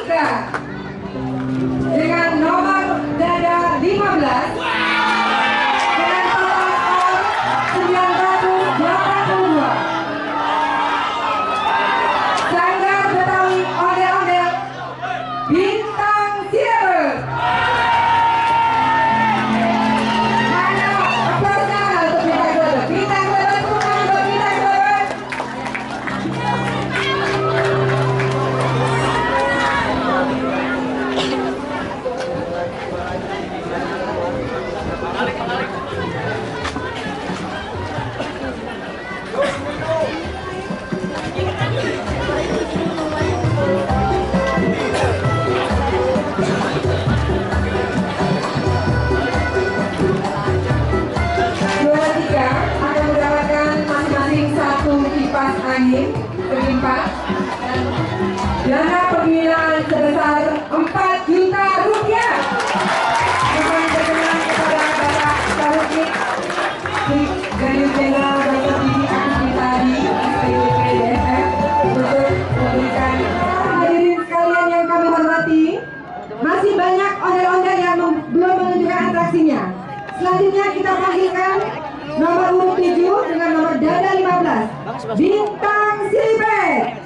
Nah, dengan nomor dada 15 dengan total skor 982. Sanggar Betawi Ondel-Ondel Bintang Silver. Mana aplausnya untuk Bintang Silver? Bintang Silver, tepuk tangan buat Bintang Silver. Juara 3 akan mendapatkan masing-masing satu kipas angin berlimpah dan dana pembinaan sebesar 4 juta rupiah. Mohon berkenan kepada Bapak Sarukik Brigadier Jenderal Dr. Didi Akititadi SPWP DFF untuk memberikan. Hadirin sekalian yang kami hormati, masih banyak ondel-ondel yang belum menunjukkan atraksinya. Selanjutnya kita panggilkan nomor urut 7 dengan nomor dada 15 Bintang Silver.